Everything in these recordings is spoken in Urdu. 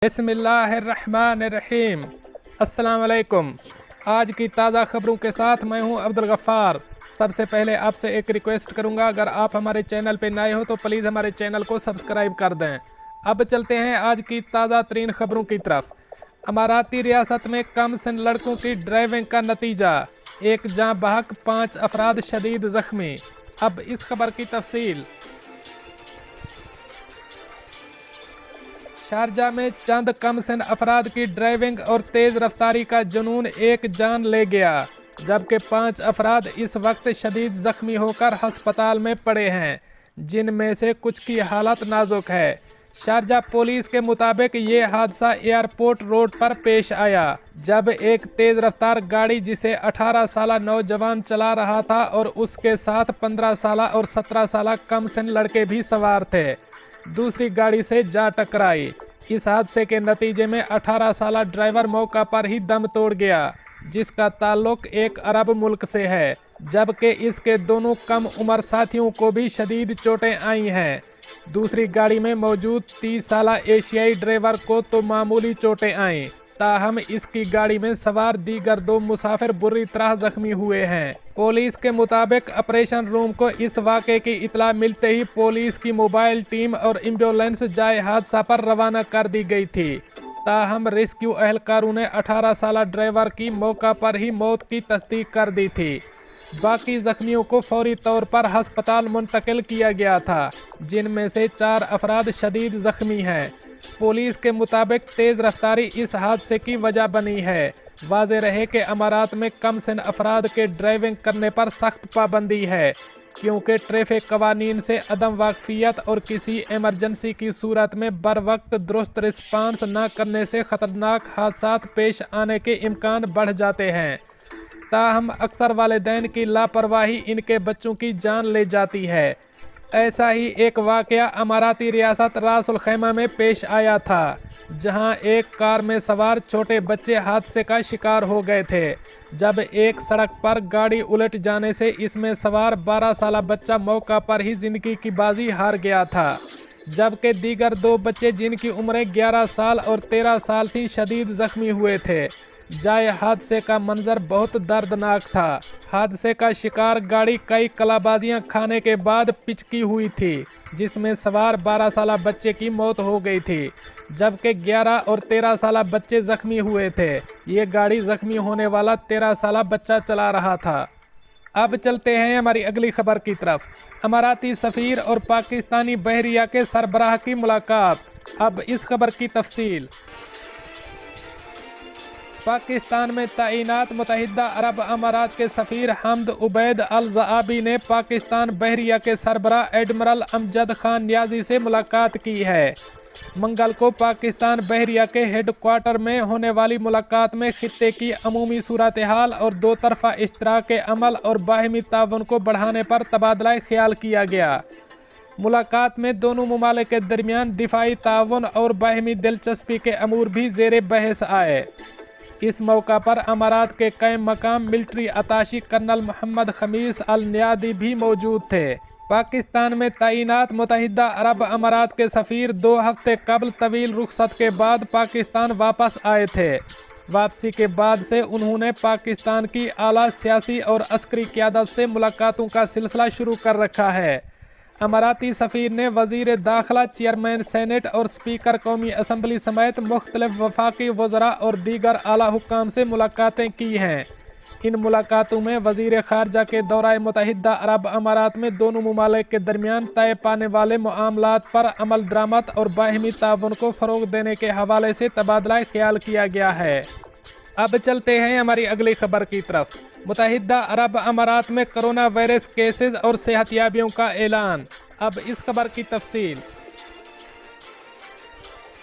بسم اللہ الرحمن الرحیم۔ السلام علیکم۔ آج کی تازہ خبروں کے ساتھ میں ہوں عبدالغفار۔ سب سے پہلے آپ سے ایک ریکویسٹ کروں گا، اگر آپ ہمارے چینل پہ نئے ہو تو پلیز ہمارے چینل کو سبسکرائب کر دیں۔ اب چلتے ہیں آج کی تازہ ترین خبروں کی طرف۔ اماراتی ریاست میں کم سن لڑکوں کی ڈرائیونگ کا نتیجہ، ایک جاں بحق 5 افراد شدید زخمی۔ اب اس خبر کی تفصیل۔ شارجہ میں چند کم سن افراد کی ڈرائیونگ اور تیز رفتاری کا جنون ایک جان لے گیا، جبکہ 5 افراد اس وقت شدید زخمی ہو کر ہسپتال میں پڑے ہیں، جن میں سے کچھ کی حالت نازک ہے۔ شارجہ پولیس کے مطابق یہ حادثہ ایئرپورٹ روڈ پر پیش آیا، جب ایک تیز رفتار گاڑی جسے 18 سالہ نوجوان چلا رہا تھا اور اس کے ساتھ 15 سالہ اور 17 سالہ کم سن لڑکے بھی سوار تھے، دوسری گاڑی سے جا ٹکرائی۔ اس حادثے کے نتیجے میں 18 سالہ ڈرائیور موقع پر ہی دم توڑ گیا، جس کا تعلق ایک عرب ملک سے ہے، جبکہ اس کے دونوں کم عمر ساتھیوں کو بھی شدید چوٹیں آئی ہیں۔ دوسری گاڑی میں موجود 30 سالہ ایشیائی ڈرائیور کو تو معمولی چوٹیں آئیں، تاہم اس کی گاڑی میں سوار دیگر 2 مسافر بری طرح زخمی ہوئے ہیں۔ پولیس کے مطابق آپریشن روم کو اس واقعے کی اطلاع ملتے ہی پولیس کی موبائل ٹیم اور ایمبولینس جائے حادثہ پر روانہ کر دی گئی تھی، تاہم ریسکیو اہلکاروں نے 18 سالہ ڈرائیور کی موقع پر ہی موت کی تصدیق کر دی تھی۔ باقی زخمیوں کو فوری طور پر ہسپتال منتقل کیا گیا تھا، جن میں سے 4 افراد شدید زخمی ہیں۔ پولیس کے مطابق تیز رفتاری اس حادثے کی وجہ بنی ہے۔ واضح رہے کہ امارات میں کم سن افراد کے ڈرائیونگ کرنے پر سخت پابندی ہے، کیونکہ ٹریفک قوانین سے عدم واقفیت اور کسی ایمرجنسی کی صورت میں بروقت درست رسپانس نہ کرنے سے خطرناک حادثات پیش آنے کے امکان بڑھ جاتے ہیں۔ تاہم اکثر والدین کی لاپرواہی ان کے بچوں کی جان لے جاتی ہے۔ ایسا ہی ایک واقعہ اماراتی ریاست راس الخیمہ میں پیش آیا تھا، جہاں ایک کار میں سوار چھوٹے بچے حادثے کا شکار ہو گئے تھے، جب ایک سڑک پر گاڑی الٹ جانے سے اس میں سوار 12 سالہ بچہ موقع پر ہی زندگی کی بازی ہار گیا تھا، جبکہ دیگر 2 بچے جن کی عمریں 11 سال اور 13 سال تھی شدید زخمی ہوئے تھے۔ جائے حادثے کا منظر بہت دردناک تھا۔ حادثے کا شکار گاڑی کئی کلابازیاں کھانے کے بعد پچکی ہوئی تھی، جس میں سوار 12 سالہ بچے کی موت ہو گئی تھی، جبکہ 11 اور 13 سالہ بچے زخمی ہوئے تھے۔ یہ گاڑی زخمی ہونے والا 13 سالہ بچہ چلا رہا تھا۔ اب چلتے ہیں ہماری اگلی خبر کی طرف۔ اماراتی سفیر اور پاکستانی بحریہ کے سربراہ کی ملاقات۔ اب اس خبر کی تفصیل۔ پاکستان میں تعینات متحدہ عرب امارات کے سفیر حمد عبید الزعابی نے پاکستان بحریہ کے سربراہ ایڈمرل امجد خان نیازی سے ملاقات کی ہے۔ منگل کو پاکستان بحریہ کے ہیڈ کوارٹر میں ہونے والی ملاقات میں خطے کی عمومی صورتحال اور 2 طرفہ اشتراک عمل اور باہمی تعاون کو بڑھانے پر تبادلہ خیال کیا گیا۔ ملاقات میں دونوں ممالک کے درمیان دفاعی تعاون اور باہمی دلچسپی کے امور بھی زیر بحث آئے۔ اس موقع پر امارات کے قائم مقام ملٹری اتاشی کرنل محمد خمیس النیادی بھی موجود تھے۔ پاکستان میں تعینات متحدہ عرب امارات کے سفیر 2 ہفتے قبل طویل رخصت کے بعد پاکستان واپس آئے تھے۔ واپسی کے بعد سے انہوں نے پاکستان کی اعلیٰ سیاسی اور عسکری قیادت سے ملاقاتوں کا سلسلہ شروع کر رکھا ہے۔ اماراتی سفیر نے وزیر داخلہ، چیئرمین سینٹ اور اسپیکر قومی اسمبلی سمیت مختلف وفاقی وزراء اور دیگر اعلیٰ حکام سے ملاقاتیں کی ہیں۔ ان ملاقاتوں میں وزیر خارجہ کے دورہ متحدہ عرب امارات میں دونوں ممالک کے درمیان طے پانے والے معاملات پر عمل درآمد اور باہمی تعاون کو فروغ دینے کے حوالے سے تبادلہ خیال کیا گیا ہے۔ اب چلتے ہیں ہماری اگلی خبر کی طرف۔ متحدہ عرب امارات میں کرونا وائرس کیسز اور صحتیابیوں کا اعلان۔ اب اس خبر کی تفصیل۔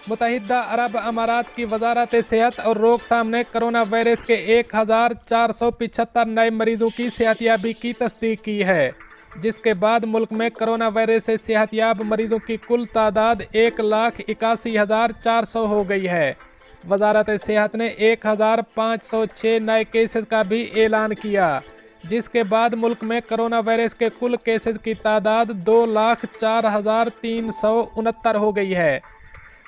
متحدہ عرب امارات کی وزارت صحت اور روک تھام نے کرونا وائرس کے 1475 نئے مریضوں کی صحتیابی کی تصدیق کی ہے، جس کے بعد ملک میں کرونا وائرس سے صحتیاب مریضوں کی کل تعداد 1,81,400 ہو گئی ہے۔ وزارت صحت نے 1,506 نئے کیسز کا بھی اعلان کیا، جس کے بعد ملک میں کرونا وائرس کے کل کیسز کی تعداد 2,04,369 ہو گئی ہے۔